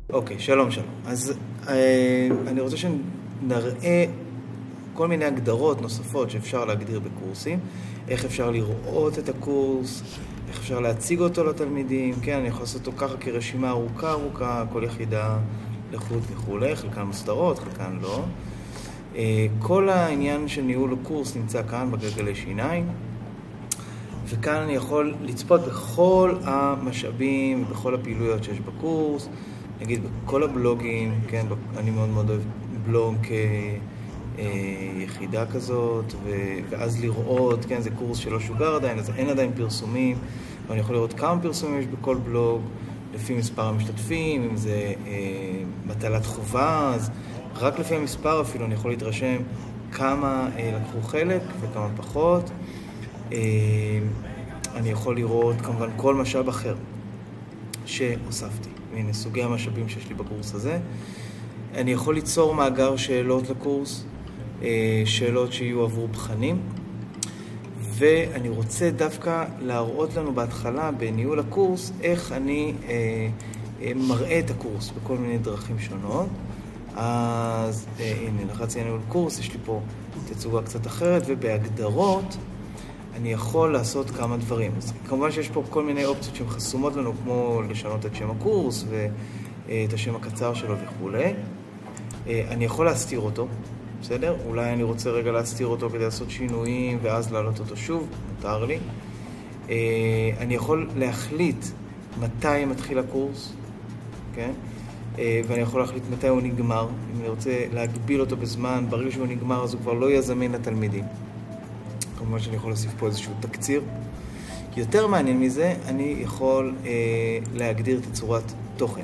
אוקיי, שלום. אז אני רוצה שנראה כל מיני הגדרות נוספות שאפשר להגדיר בקורסים, איך אפשר לראות את הקורס, איך אפשר להציג אותו לתלמידים, כן, אני יכול לעשות אותו ככה כרשימה ארוכה, כל יחידה לחוד וכו', חלקן מוסתרות, חלקן לא. כל העניין של ניהול הקורס נמצא כאן בגלגלי שיניים, וכאן אני יכול לצפות בכל המשאבים ובכל הפעילויות שיש בקורס, נגיד בכל הבלוגים, כן, אני מאוד אוהב בלוג כיחידה כזאת, ואז לראות, כן, זה קורס שלא שוגר עדיין, אז אין עדיין פרסומים, ואני יכול לראות כמה פרסומים יש בכל בלוג, לפי מספר המשתתפים, אם זה מטלת חובה, אז רק לפי המספר אפילו אני יכול להתרשם כמה לקחו חלק וכמה פחות. אני יכול לראות כמובן כל משאב אחר שהוספתי. הנה סוגי המשאבים שיש לי בקורס הזה. אני יכול ליצור מאגר שאלות לקורס, שאלות שיהיו עבור בחנים, ואני רוצה דווקא להראות לנו בהתחלה בניהול הקורס איך אני מראה את הקורס בכל מיני דרכים שונות. אז הנה, לחצתי ניהול קורס, יש לי פה תצוגה קצת אחרת, ובהגדרות אני יכול לעשות כמה דברים. אז כמובן שיש פה כל מיני אופציות שהן חסומות לנו, כמו לשנות את שם הקורס ואת השם הקצר שלו וכו'. אני יכול להסתיר אותו, בסדר? אולי אני רוצה רגע להסתיר אותו כדי לעשות שינויים ואז להעלות אותו שוב, מותר לי. אני יכול להחליט מתי מתחיל הקורס, כן? ואני יכול להחליט מתי הוא נגמר. אם אני רוצה להגביל אותו בזמן, ברגע שהוא נגמר אז הוא כבר לא יהיה זמין לתלמידים. כמובן שאני יכול להוסיף פה איזשהו תקציר. יותר מעניין מזה, אני יכול להגדיר את צורת תוכן.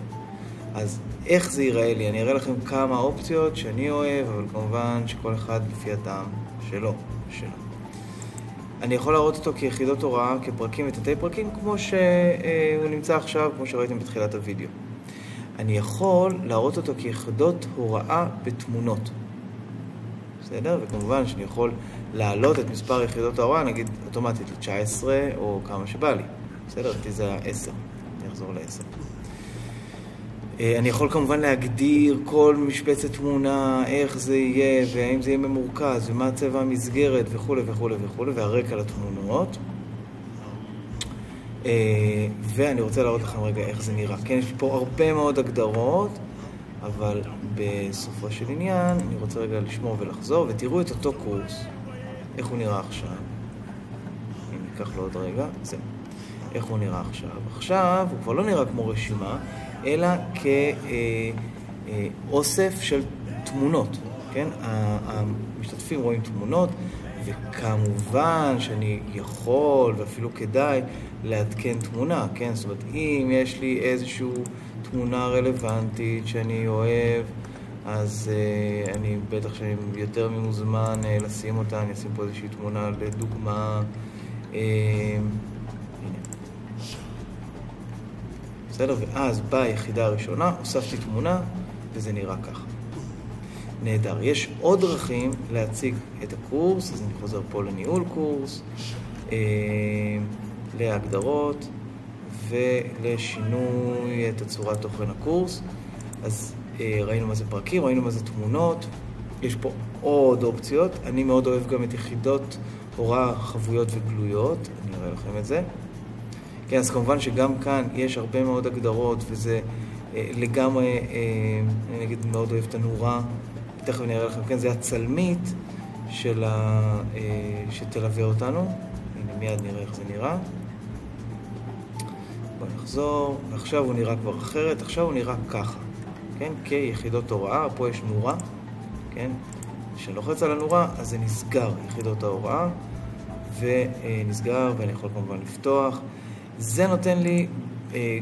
אז איך זה ייראה לי? אני אראה לכם כמה אופציות שאני אוהב, אבל כמובן שכל אחד לפי הטעם שלו. אני יכול להראות אותו כיחידות הוראה, כפרקים ותתי פרקים, כמו שהוא נמצא עכשיו, כמו שראיתם בתחילת הוידאו. אני יכול להראות אותו כיחידות הוראה בתמונות. בסדר? וכמובן שאני יכול להעלות את מספר יחידות ההוראה, נגיד אוטומטית ל-19 או כמה שבא לי. בסדר? אותי זה 10. אני אחזור ל-10. אני יכול כמובן להגדיר כל משבצת תמונה, איך זה יהיה, והאם זה יהיה ממורכז, ומה צבע המסגרת וכו', והרקע לתמונות. ואני רוצה להראות לכם רגע איך זה נראה. כן, יש פה הרבה מאוד הגדרות, אבל בסופו של עניין אני רוצה רגע לשמור ולחזור, ותראו את אותו קורס, איך הוא נראה עכשיו. אם ניקח לו עוד רגע, זהו. איך הוא נראה עכשיו. עכשיו הוא כבר לא נראה כמו רשימה, אלא כאוסף של תמונות, כן? המשתתפים רואים תמונות, וכמובן שאני יכול ואפילו כדאי לעדכן תמונה, כן? זאת אומרת, אם יש לי איזושהי תמונה רלוונטית שאני אוהב, אז אני בטח שאני יותר ממוזמן לשים אותה, אני אשים פה איזושהי תמונה לדוגמה. בסדר, ואז ביחידה הראשונה הוספתי תמונה, וזה נראה ככה. נהדר. יש עוד דרכים להציג את הקורס, אז אני חוזר פה לניהול קורס, להגדרות ולשינוי את הצורת תוכן הקורס. אז ראינו מה זה פרקים, ראינו מה זה תמונות. יש פה עוד אופציות. אני מאוד אוהב גם את יחידות הוראה חבויות וגלויות. אני אראה לכם את זה. כן, אז כמובן שגם כאן יש הרבה מאוד הגדרות, וזה לגמרי, אני נגיד מאוד אוהב את הנורה, תכף אני אראה לכם, כן, זה הצלמית שתלווה אותנו. הנה, מיד נראה איך זה נראה. בואו נחזור, ועכשיו הוא נראה כבר אחרת, עכשיו הוא נראה ככה, כן, כיחידות הוראה, פה יש נורה, כן, כשלוחץ על הנורה, אז זה נסגר, יחידות ההוראה, ונסגר, ואני יכול כמובן לפתוח. זה נותן לי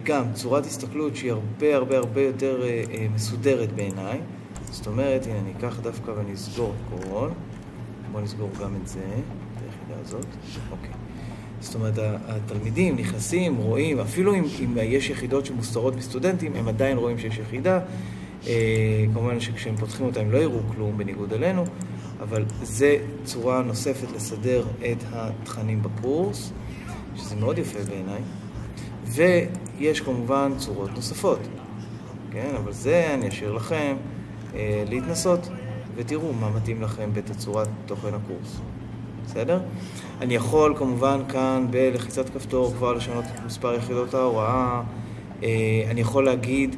גם צורת הסתכלות שהיא הרבה יותר מסודרת בעיניי. זאת אומרת, הנה אני אקח דווקא ונסגור הכל. בואו נסגור גם את זה, את היחידה הזאת. אוקיי. זאת אומרת, התלמידים נכנסים, רואים, אפילו אם יש יחידות שמוסתרות בסטודנטים, הם עדיין רואים שיש יחידה. כמובן שכשהם פותחים אותה הם לא יראו כלום בניגוד אלינו, אבל זה צורה נוספת לסדר את התכנים בקורס, שזה מאוד יפה בעיניי. ויש כמובן צורות נוספות, כן? אבל זה אני אשאיר לכם להתנסות, ותראו מה מתאים לכם בתצורת תוכן הקורס. בסדר? אני יכול כמובן כאן בלחיצת כפתור כבר לשנות את מספר יחידות ההוראה. אני יכול להגיד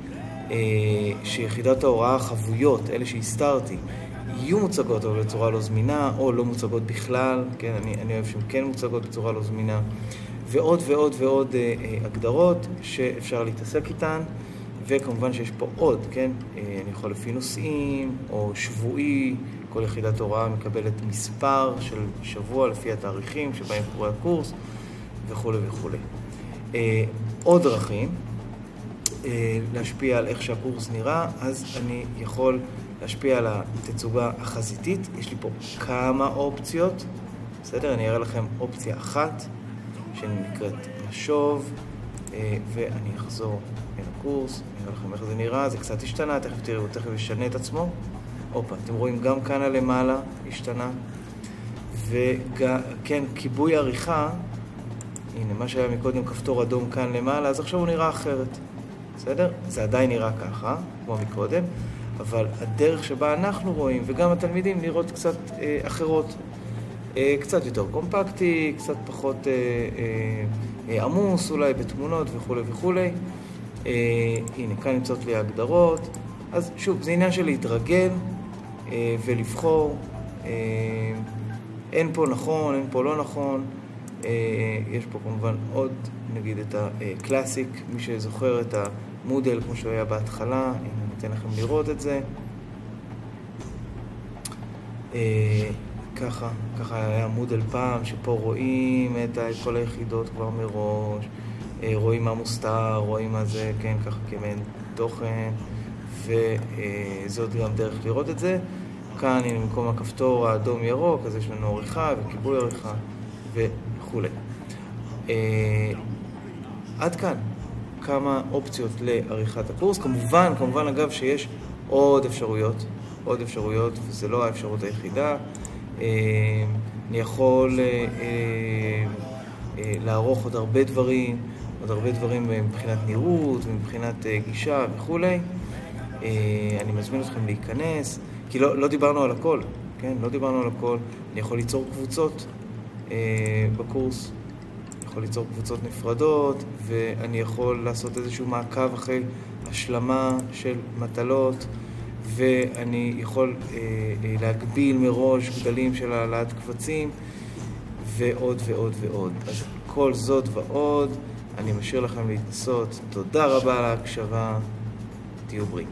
שיחידות ההוראה החבויות, אלה שהסתרתי, יהיו מוצגות אבל בצורה לא זמינה, או לא מוצגות בכלל, כן? אני אוהב שהן כן מוצגות בצורה לא זמינה. ועוד ועוד ועוד הגדרות שאפשר להתעסק איתן, וכמובן שיש פה עוד, כן? אני יכול לפי נושאים, או שבועי, כל יחידת הוראה מקבלת מספר של שבוע לפי התאריכים שבהם קורה הקורס, וכו' וכו'. עוד דרכים להשפיע על איך שהקורס נראה, אז אני יכול להשפיע על התצוגה החזיתית. יש לי פה כמה אופציות, בסדר? אני אראה לכם אופציה אחת, שנקראת משוב, ואני אחזור אל הקורס, אני אראה לכם איך זה נראה, זה קצת השתנה, תכף תראו, תכף ישנה את עצמו. אופה, אתם רואים גם כאן למעלה השתנה, וכן, כיבוי עריכה, הנה, מה שהיה מקודם כפתור אדום כאן למעלה, אז עכשיו הוא נראה אחרת, בסדר? זה עדיין נראה ככה, כמו מקודם, אבל הדרך שבה אנחנו רואים, וגם התלמידים, נראות קצת אחרות, קצת יותר קומפקטי, קצת פחות עמוס, אולי בתמונות וכו' וכו'. הנה, כאן נמצאות לי ההגדרות. אז שוב, זה עניין של להתרגל ולבחור. אין פה נכון, אין פה לא נכון. יש פה כמובן עוד, נגיד את הקלאסיק, מי שזוכר את המודל כמו שהוא היה בהתחלה, הנה, ניתן לכם לראות את זה. ככה היה מודל פעם, שפה רואים את כל היחידות כבר מראש, רואים מה מוסתר, רואים מה זה, כן, ככה כמעין תוכן, וזאת גם דרך לראות את זה. כאן, הנה, במקום הכפתור האדום ירוק, אז יש לנו עריכה וכיבוי עריכה וכו'. עד כאן כמה אופציות לעריכת הקורס. כמובן אגב שיש עוד אפשרויות, וזה לא האפשרות היחידה. אני יכול לערוך עוד הרבה דברים מבחינת נראות ומבחינת גישה וכו'. אני מזמין אתכם להיכנס, כי לא דיברנו על הכל, כן? לא דיברנו על הכל. אני יכול ליצור קבוצות בקורס, יכול ליצור קבוצות נפרדות, ואני יכול לעשות איזשהו מעקב אחרי השלמה של מטלות, ואני יכול להגביל מראש גדלים של העלאת קבצים, ועוד ועוד ועוד. אז כל זאת ועוד, אני משאיר לכם להתנסות. תודה רבה על ההקשבה, תהיו בריאים.